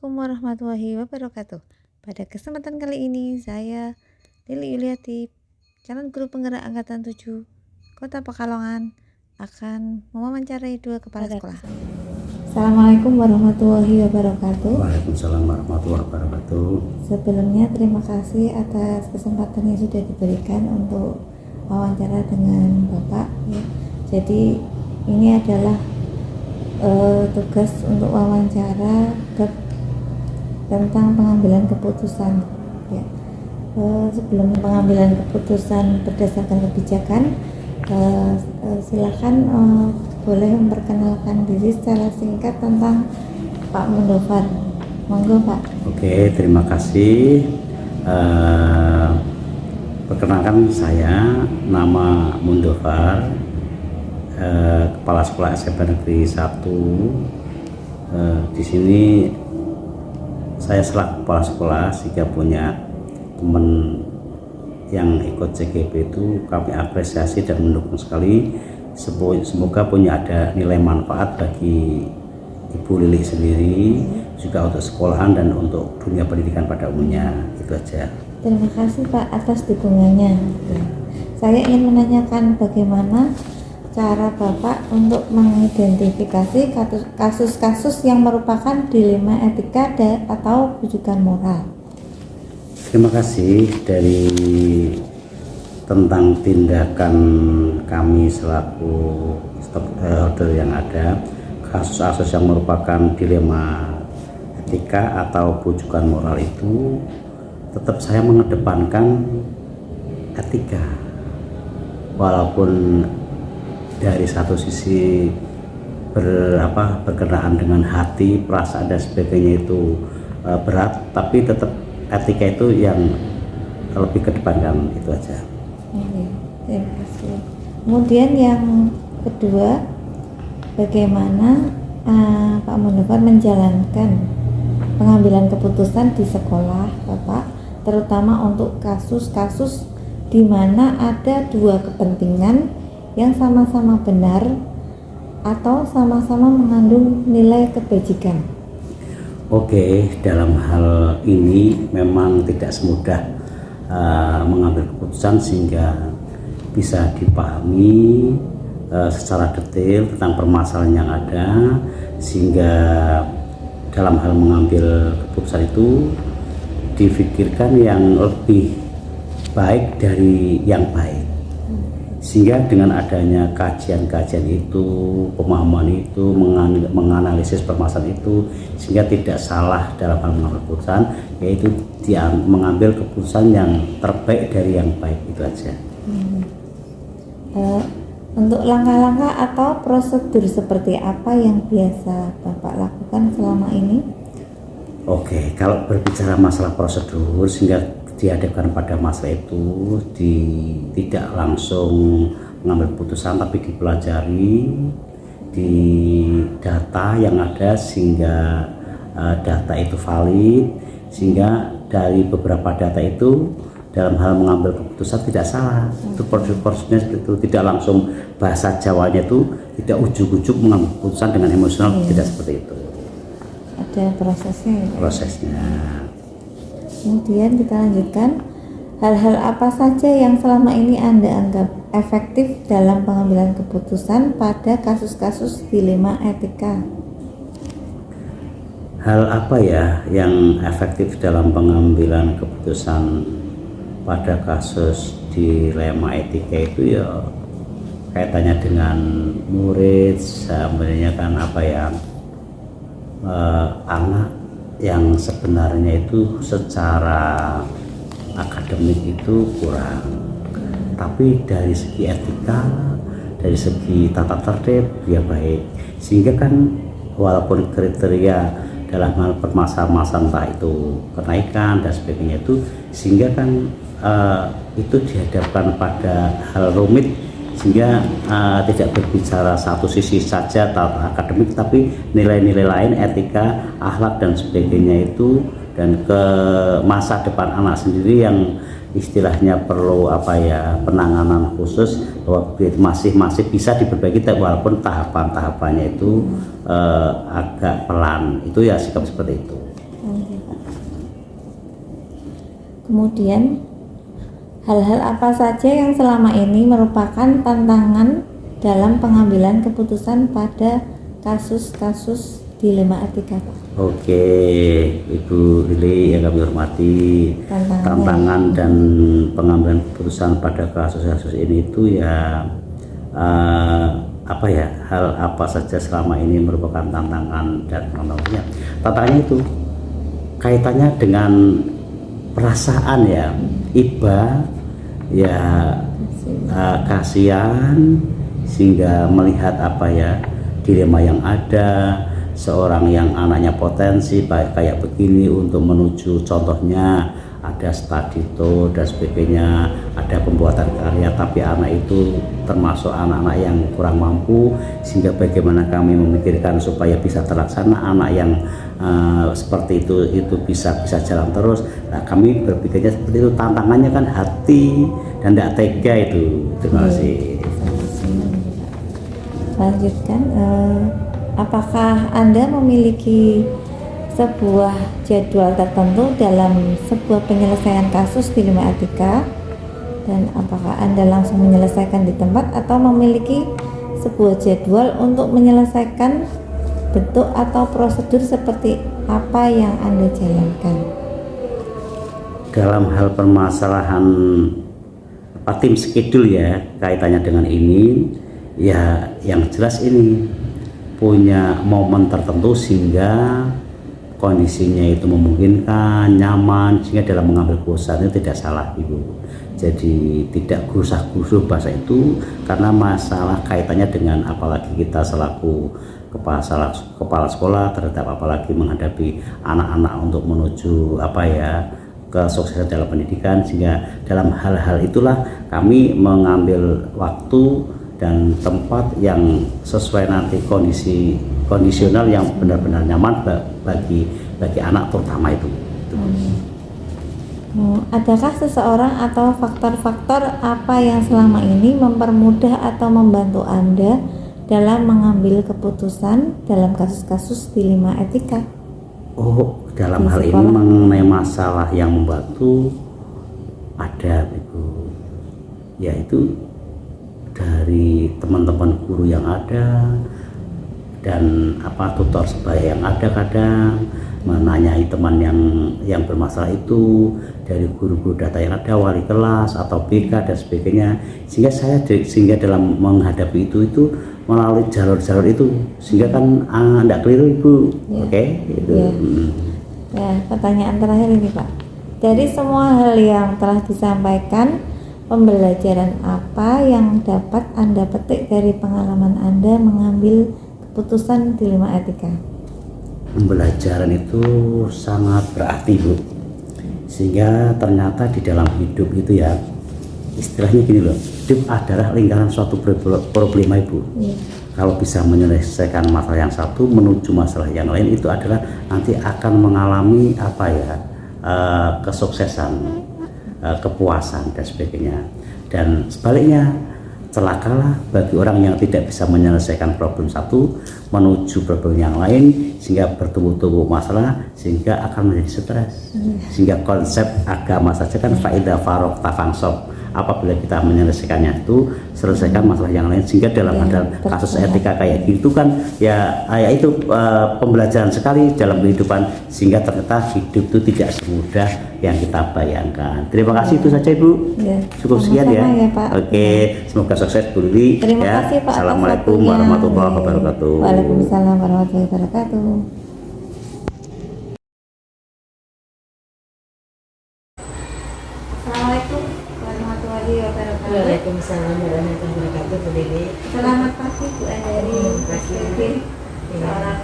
Assalamualaikum warahmatullahi wabarakatuh. Pada kesempatan kali ini saya Lili Yuliati, calon guru penggerak angkatan 7 Kota Pekalongan, akan mewawancarai dua kepala sekolah. Assalamualaikum warahmatullahi wabarakatuh. Waalaikumsalam warahmatullahi wabarakatuh. Sebelumnya terima kasih atas kesempatan yang sudah diberikan untuk wawancara dengan Bapak. Jadi ini adalah tugas untuk wawancara tentang pengambilan keputusan. Sebelum pengambilan keputusan berdasarkan kebijakan, silakan boleh memperkenalkan diri secara singkat tentang Pak Mundofar. Monggo Pak. Oke, terima kasih. Perkenalkan, saya nama Mundofar, Kepala Sekolah SMP Negeri 1. Di sini saya selaku kepala sekolah, jika punya teman yang ikut CGP itu kami apresiasi dan mendukung sekali. Semoga punya ada nilai manfaat bagi Ibu Lili sendiri, juga untuk sekolahan dan untuk dunia pendidikan pada umumnya. Itu aja. Terima kasih Pak atas dukungannya. Saya ingin menanyakan bagaimana cara Bapak untuk mengidentifikasi kasus-kasus yang merupakan dilema etika atau rujukan moral. Terima kasih. Dari tentang tindakan kami selaku stakeholder yang ada, kasus-kasus yang merupakan dilema etika atau rujukan moral itu tetap saya mengedepankan etika, walaupun dari satu sisi berkenaan dengan hati, perasaan dan sebagainya itu berat, tapi tetap etika itu yang lebih kedepankan. Itu aja. Terima kasih. Kemudian yang kedua, bagaimana Pak Mundofar menjalankan pengambilan keputusan di sekolah Bapak, terutama untuk kasus-kasus di mana ada dua kepentingan yang sama-sama benar atau sama-sama mengandung nilai kebajikan. Oke, dalam hal ini memang tidak semudah mengambil keputusan sehingga bisa dipahami secara detail tentang permasalahan yang ada, sehingga dalam hal mengambil keputusan itu difikirkan yang lebih baik dari yang baik. Sehingga dengan adanya kajian-kajian itu, pemahaman itu, menganalisis permasalahan itu, sehingga tidak salah dalam hal mengambil keputusan, yaitu dia mengambil keputusan yang terbaik dari yang baik. Itu aja. Untuk langkah-langkah atau prosedur seperti apa yang biasa Bapak lakukan selama ini? Oke, kalau berbicara masalah prosedur, sehingga dihadapkan pada masalah itu tidak langsung mengambil keputusan, tapi dipelajari di data yang ada sehingga data itu valid, sehingga dari beberapa data itu dalam hal mengambil keputusan tidak salah. Itu prosedurnya seperti itu, tidak langsung bahasa Jawanya itu tidak ujuk-ujuk mengambil keputusan dengan emosional, tidak seperti itu. Ada prosesnya ya? Prosesnya. Kemudian kita lanjutkan, hal-hal apa saja yang selama ini Anda anggap efektif dalam pengambilan keputusan pada kasus-kasus dilema etika? Hal apa ya yang efektif dalam pengambilan keputusan pada kasus dilema etika itu? Ya kaitannya dengan murid, sebenarnya kan anak yang sebenarnya itu secara akademik itu kurang, tapi dari segi etika, dari segi tata tertib dia baik, sehingga kan walaupun kriteria dalam hal permasalahan entah itu kenaikan dan sebagainya itu, sehingga kan itu dihadapkan pada hal rumit, sehingga tidak berbicara satu sisi saja akademik, tapi nilai-nilai lain, etika, akhlak dan sebagainya itu, dan ke masa depan anak sendiri yang istilahnya perlu penanganan khusus, bahwa masih bisa diperbaiki walaupun tahapannya itu agak pelan. Itu ya sikap seperti itu. Kemudian hal-hal apa saja yang selama ini merupakan tantangan dalam pengambilan keputusan pada kasus-kasus dilema etika, Pak? Oke, Ibu Lili yang kami hormati, tantangan dan pengambilan keputusan pada kasus-kasus ini itu ya hal apa saja selama ini merupakan tantangan dan tantangannya itu kaitannya dengan perasaan ya, iba ya, kasihan, sehingga melihat dilema yang ada, seorang yang anaknya potensi kayak begini untuk menuju, contohnya ada study tour dan sebagainya, ada pembuatan karya, tapi anak itu termasuk anak-anak yang kurang mampu, sehingga bagaimana kami memikirkan supaya bisa terlaksana anak yang seperti itu bisa jalan terus. Nah, kami berpikirnya seperti itu, tantangannya kan hati dan tidak tega itu. Terima kasih. Lanjutkan, apakah Anda memiliki sebuah jadwal tertentu dalam sebuah penyelesaian kasus dilema etika, dan apakah Anda langsung menyelesaikan di tempat atau memiliki sebuah jadwal untuk menyelesaikan bentuk atau prosedur seperti apa yang Anda jalankan? Dalam hal permasalahan tim schedule ya, kaitannya dengan ini ya, yang jelas ini punya momen tertentu sehingga kondisinya itu memungkinkan, nyaman, sehingga dalam mengambil keputusan itu tidak salah, Ibu. Jadi tidak gusah-gusuh bahasa itu, karena masalah kaitannya dengan apalagi kita selaku kepala sekolah terhadap apalagi menghadapi anak-anak untuk menuju kesuksesan dalam pendidikan, sehingga dalam hal-hal itulah kami mengambil waktu dan tempat yang sesuai nanti kondisional yang benar-benar nyaman bagi anak terutama itu. Adakah seseorang atau faktor-faktor apa yang selama ini mempermudah atau membantu Anda dalam mengambil keputusan dalam kasus-kasus dilema etika? Dalam hal ini mengenai masalah yang membantu ada, Ibu, yaitu dari teman-teman guru yang ada dan tutor sebaya yang ada, kadang menanyai teman yang bermasalah itu, dari guru-guru data yang ada, wali kelas atau BK dan sebagainya, sehingga dalam menghadapi itu melalui jalur-jalur itu, sehingga kan tidak keliru, Ibu. Ya. Oke, itu. Ya, pertanyaan terakhir ini, Pak. Dari semua hal yang telah disampaikan, pembelajaran apa yang dapat Anda petik dari pengalaman Anda mengambil keputusan dilema etika? Pembelajaran itu sangat berarti, Bu, sehingga ternyata di dalam hidup itu ya, istilahnya gini loh, hidup adalah lingkaran suatu problema, Ibu. Kalau bisa menyelesaikan masalah yang satu menuju masalah yang lain, itu adalah nanti akan mengalami kesuksesan, kepuasan dan sebagainya. Dan sebaliknya, celakalah bagi orang yang tidak bisa menyelesaikan problem satu menuju problem yang lain, sehingga bertumbuh-tumbuh masalah, sehingga akan menjadi stres. Sehingga konsep agama saja kan faida farok tafangsob, apabila kita menyelesaikannya itu selesaikan masalah yang lain, sehingga dalam kasus etika kayak gitu kan itu pembelajaran sekali dalam kehidupan, sehingga ternyata hidup itu tidak semudah yang kita bayangkan. Terima kasih, itu saja, Ibu. Cukup sekian ya, Pak. Oke, semoga sukses, Bu Lili. Terima kasih, Pak. Assalamualaikum warahmatullahi wabarakatuh. Waalaikumsalam warahmatullahi wabarakatuh. Assalamualaikum warahmatullahi wabarakatuh. Waalaikumsalam warahmatullahi wabarakatuh, Bu Lili. Selamat pagi, Bu Andari, seorang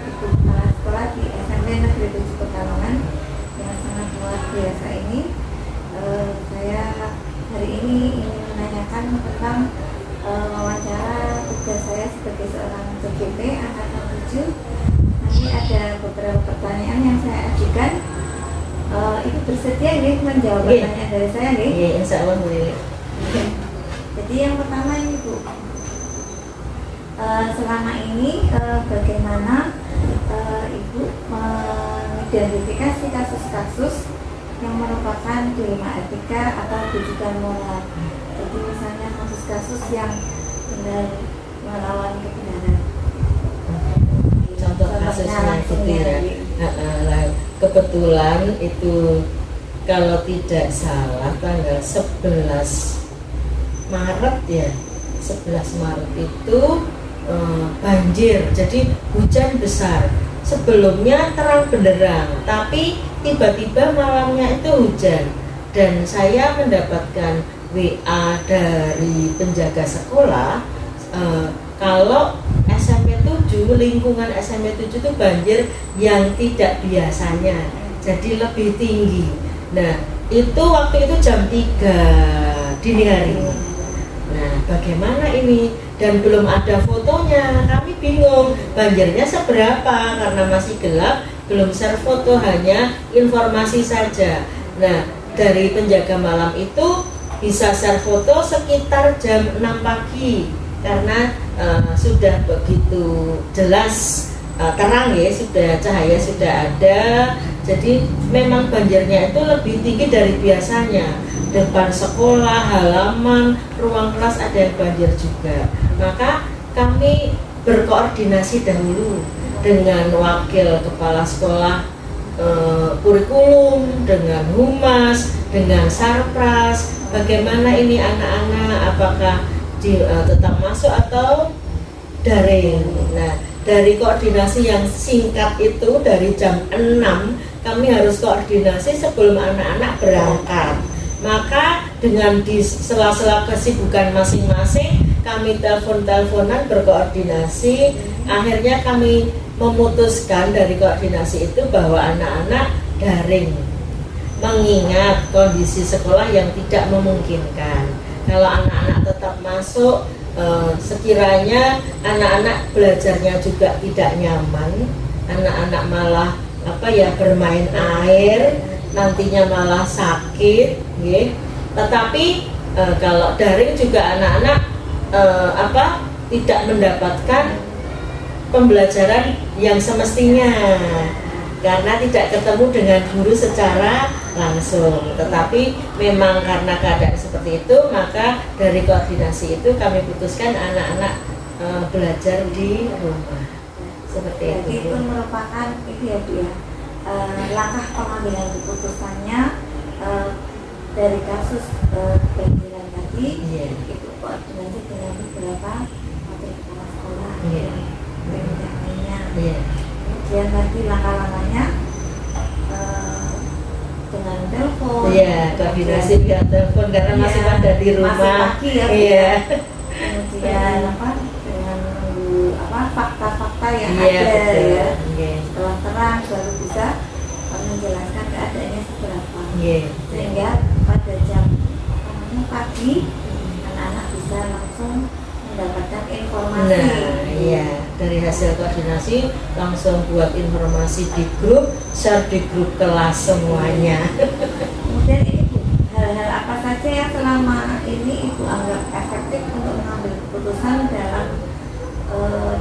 ibu kepala sekolah di SMP Negeri 7 Pekalongan yang sangat luar biasa ini. Saya hari ini ingin menanyakan tentang wawancara tugas saya sebagai seorang CGP angkatan 7. Nanti ada beberapa pertanyaan yang saya ajukan. Ibu bersedia nggih menjawab pertanyaan dari saya nggih? Iya, insya Allah, Bu Lili. Jadi yang pertama ini, Bu, selama ini bagaimana Ibu mengidentifikasi kasus-kasus yang merupakan dilema etika atau rujukan moral. Jadi misalnya kasus-kasus yang benar melawan kebenaran. Contoh kasusnya langsung gitu ya. Nah, kebetulan itu kalau tidak salah tanggal 11 Maret ya, 11 Maret itu banjir, jadi hujan besar. Sebelumnya terang benderang, tapi tiba-tiba malamnya itu hujan. Dan saya mendapatkan WA dari penjaga sekolah, kalau SMP 7, lingkungan SMP 7 itu banjir yang tidak biasanya, jadi lebih tinggi. Nah, itu waktu itu jam 3 dini hari. Nah, bagaimana ini? Dan belum ada fotonya, kami bingung banjirnya seberapa karena masih gelap, belum share foto, hanya informasi saja. Nah, dari penjaga malam itu bisa share foto sekitar jam 6 pagi karena sudah begitu jelas, terang ya, sudah cahaya sudah ada. Jadi memang banjirnya itu lebih tinggi dari biasanya. Depan sekolah, halaman, ruang kelas ada yang banjir juga. Maka kami berkoordinasi dahulu dengan wakil kepala sekolah, kurikulum, dengan humas, dengan sarpras. Bagaimana ini anak-anak, apakah tetap masuk atau daring. Nah, dari koordinasi yang singkat itu dari jam 6 kami harus koordinasi sebelum anak-anak berangkat. Maka dengan di sela-sela kesibukan masing-masing kami telepon-teleponan berkoordinasi. Akhirnya kami memutuskan dari koordinasi itu bahwa anak-anak daring, mengingat kondisi sekolah yang tidak memungkinkan. Kalau anak-anak tetap masuk, sekiranya anak-anak belajarnya juga tidak nyaman, anak-anak malah bermain air, nantinya malah sakit, ya. Tetapi kalau daring juga anak-anak tidak mendapatkan pembelajaran yang semestinya karena tidak ketemu dengan guru secara langsung. Tetapi memang karena keadaan seperti itu, maka dari koordinasi itu kami putuskan anak-anak belajar di rumah. Seperti Jadi itu. itu merupakan itu ya Bu ya, langkah pengambilan keputusannya dari kasus banjiran tadi. Iya. Itu koordinasi dengan beberapa wakil kepala sekolah, Iya. dan lainnya. Iya. Kemudian tadi langkah-langkahnya dengan telepon. Iya, koordinasi via telepon karena masih Iya, pada di rumah. masih pagi ya, Bu, Iya. Kemudian dengan menunggu fakta-fakta yang Iya, ada betul. ya. Iya. Setelah terang baru bisa menjelaskan keadaannya seberapa. Iya. Sehingga pada jam pagi anak-anak bisa langsung mendapatkan informasi. Nah, iya, dari hasil koordinasi langsung buat informasi di grup, share di grup kelas semuanya. Kemudian ini Bu, hal-hal apa saja yang selama ini Ibu anggap efektif untuk mengambil keputusan dalam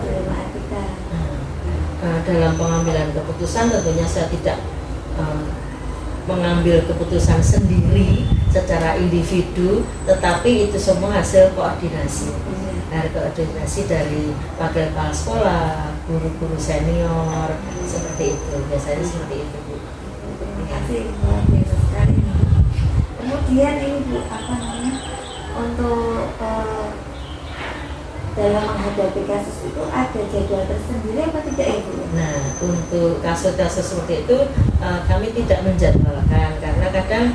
dilema etika? Dalam pengambilan keputusan tentunya saya tidak mengambil keputusan sendiri secara individu, tetapi itu semua hasil koordinasi. Dari koordinasi dari wakil kepala sekolah, guru-guru senior, seperti itu. Biasanya seperti itu, Bu. Terima kasih, luar biasa sekali. Kemudian ini Bu, untuk dalam menghadapi kasus itu ada jadwal tersendiri apa tidak Ibu? Nah, untuk kasus-kasus seperti itu kami tidak menjadwalkan karena kadang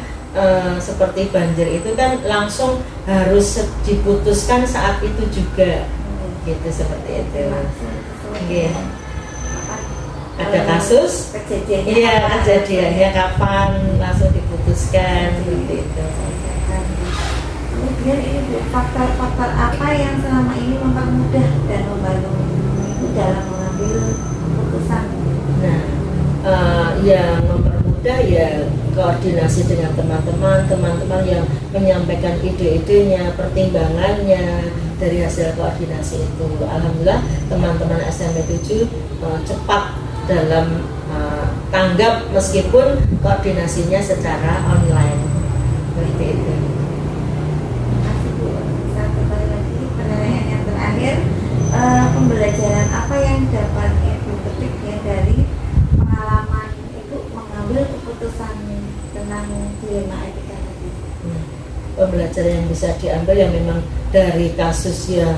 seperti banjir itu kan langsung harus diputuskan saat itu juga, gitu seperti itu. Iya. Ada kasus, kejadiannya iya kapan? kejadiannya kapan langsung diputuskan seperti itu. Kemudian ini Bu, faktor-faktor apa yang selama ini mempermudah dan membantu Ibu dalam mengambil keputusan? Nah, yang mempermudah ya koordinasi dengan teman-teman yang menyampaikan ide-idenya, pertimbangannya dari hasil koordinasi itu. Alhamdulillah teman-teman SMP 7 cepat dalam tanggap meskipun koordinasinya secara online seperti itu. Terima kasih Bu. Satu kali lagi pertanyaan yang terakhir, pembelajaran apa yang dapat Ibu petik ya dari pengalaman Ibu mengambil keputusan tentang dilema etika tadi? Pembelajaran yang bisa diambil yang memang dari kasus yang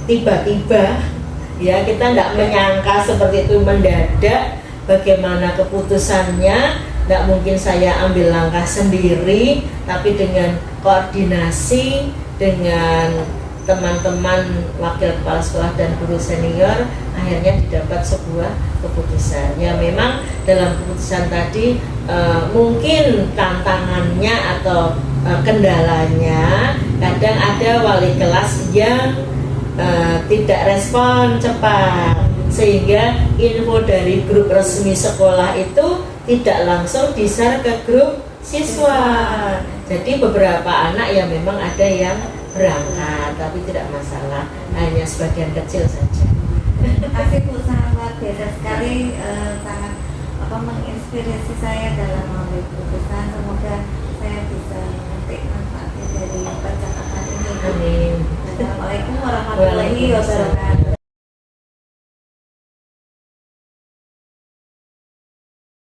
tiba-tiba ya, kita tidak menyangka seperti itu, mendadak bagaimana keputusannya. Tidak mungkin saya ambil langkah sendiri, tapi dengan koordinasi dengan teman-teman wakil kepala sekolah dan guru senior, akhirnya didapat sebuah keputusan. Ya memang dalam keputusan tadi mungkin tantangannya atau kendalanya, kadang ada wali kelas yang tidak respon cepat, sehingga info dari grup resmi sekolah itu tidak langsung di-share ke grup siswa. Jadi beberapa anak yang memang ada yang berangkat, tapi tidak masalah, hanya sebagian kecil saja. Terima kasih Bu, sangat luar biasa sekali, sangat menginspirasi saya dalam mengambil keputusan. Semoga saya bisa memetik manfaatnya dari percakapan ini. Amin. Assalamualaikum warahmatullahi wabarakatuh.